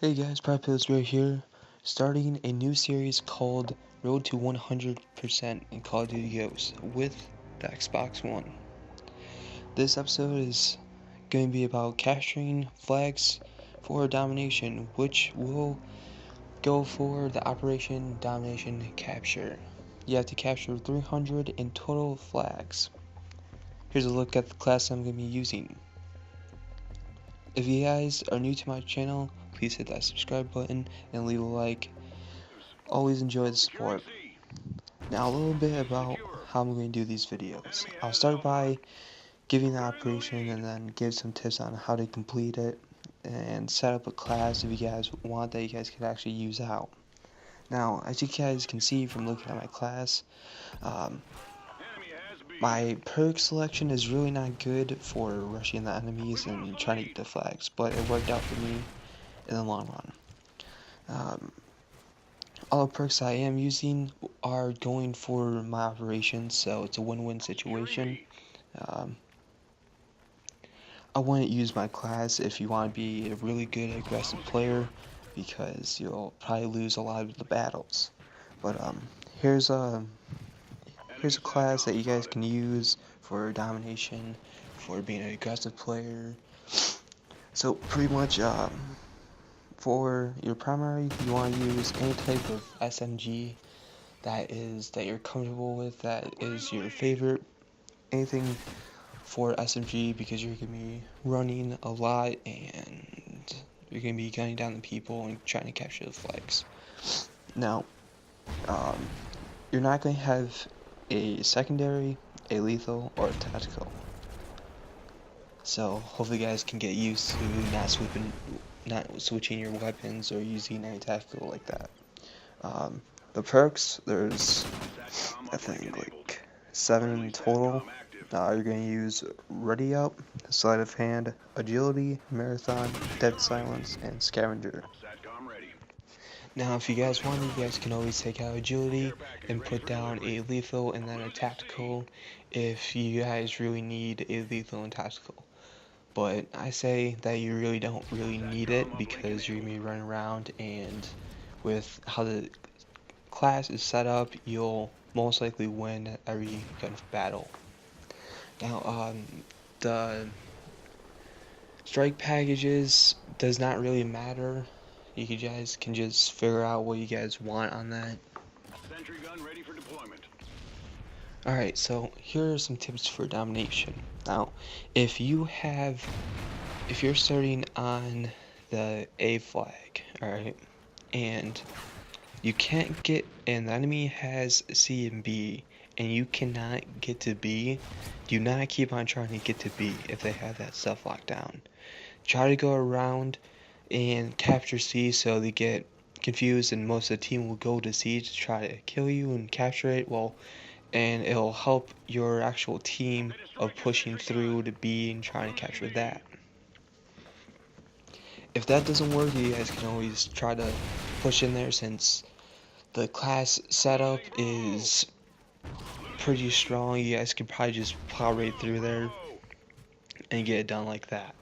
Hey guys, Prepos right here, starting a new series called Road to 100% in Call of Duty Ghosts with the Xbox One. This episode is going to be about capturing flags for Domination, which will go for the Operation Domination Capture. You have to capture 300 in total flags. Here's a look at the class I'm going to be using. If you guys are new to my channel, please hit that subscribe button and leave a like. Always enjoy the support. Now a little bit about how I'm going to do these videos. I'll start by giving the operation and then give some tips on how to complete it and set up a class if you guys want that you guys could actually use out. Now as you guys can see from looking at my class, my perk selection is really not good for rushing the enemies and trying to get the flags, but it worked out for me in the long run. All the perks I am using are going for my operation, so it's a win-win situation. I wouldn't use my class if you want to be a really good aggressive player, because you'll probably lose a lot of the battles. But here's a class that you guys can use for domination, for being an aggressive player. So pretty much for your primary, you want to use any type of SMG that you're comfortable with, that is your favorite. Anything for SMG, because you're going to be running a lot and you're going to be gunning down the people and trying to capture the flags. Now, you're not going to have a secondary, a lethal, or a tactical. So hopefully you guys can get used to not switching your weapons or using any tactical like that. The perks, there's I think like 7 in total. You're going to use Ready Up, Sleight of Hand, Agility, Marathon, Dead Silence, and Scavenger. Now if you guys want, you guys can always take out Agility and put down a lethal and then a tactical if you guys really need a lethal and tactical. But I say that you really don't need it, because you're going to be running around, and with how the class is set up, you'll most likely win every kind of battle. Now, the strike packages does not really matter. You guys can just figure out what you guys want on that. Sentry gun ready for deployment. Alright, so here are some tips for domination. Now, if you're starting on the A flag, alright, and you can't get, and the enemy has C and B, and you cannot get to B, do not keep on trying to get to B if they have that stuff locked down. Try to go around and capture C so they get confused, and most of the team will go to C to try to kill you and capture it. And it'll help your actual team of pushing through to B and trying to capture that. If that doesn't work, you guys can always try to push in there, since the class setup is pretty strong. You guys can probably just plow right through there and get it done like that.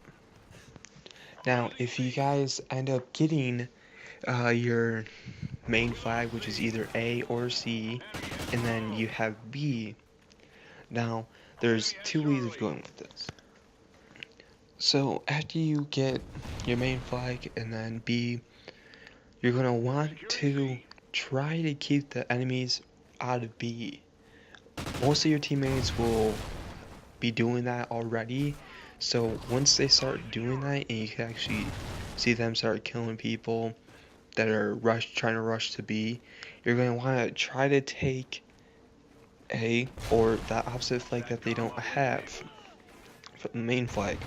Now, if you guys end up getting your main flag, which is either A or C, and then you have B, now there's two ways of going with this. So after you get your main flag and then B, you're going to want to try to keep the enemies out of B. Most of your teammates will be doing that already, so once they start doing that and you can actually see them start killing people that are trying to rush to B, you're going to want to try to take A, or the opposite flag that they don't have, from the main flag.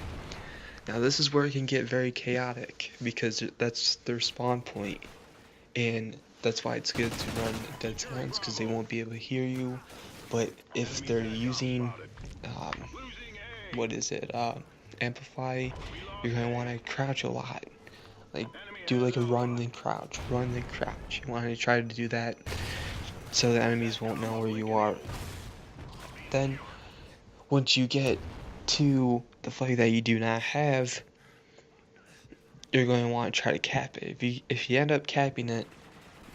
Now this is where it can get very chaotic, because that's their spawn point, and that's why it's good to run dead silence, because they won't be able to hear you. But if they're using amplify, you're going to want to crouch a lot. Like, do like a run then crouch, run then crouch. You want to try to do that so the enemies won't know where you are. Then, once you get to the flag that you do not have, you're going to want to try to cap it. If you end up capping it,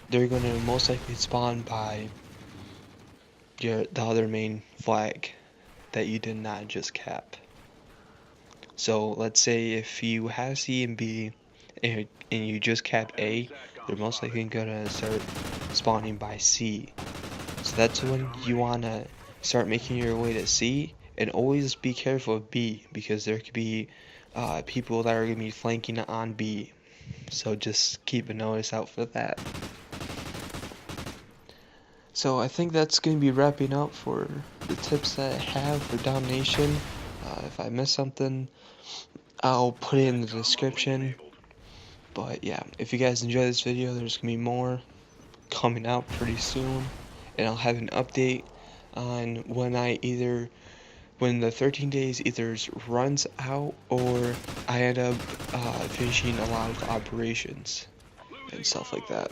they're going to most likely spawn by the other main flag that you did not just cap. So let's say if you have C and B and you just cap A, they're most likely gonna start spawning by C. So that's when you wanna start making your way to C, and always be careful of B, because there could be people that are gonna be flanking on B. So just keep a notice out for that. So I think that's going to be wrapping up for the tips that I have for domination. If I missed something, I'll put it in the description. But yeah, if you guys enjoy this video, there's going to be more coming out pretty soon. And I'll have an update on when the 13 days either runs out or I end up finishing a lot of operations and stuff like that.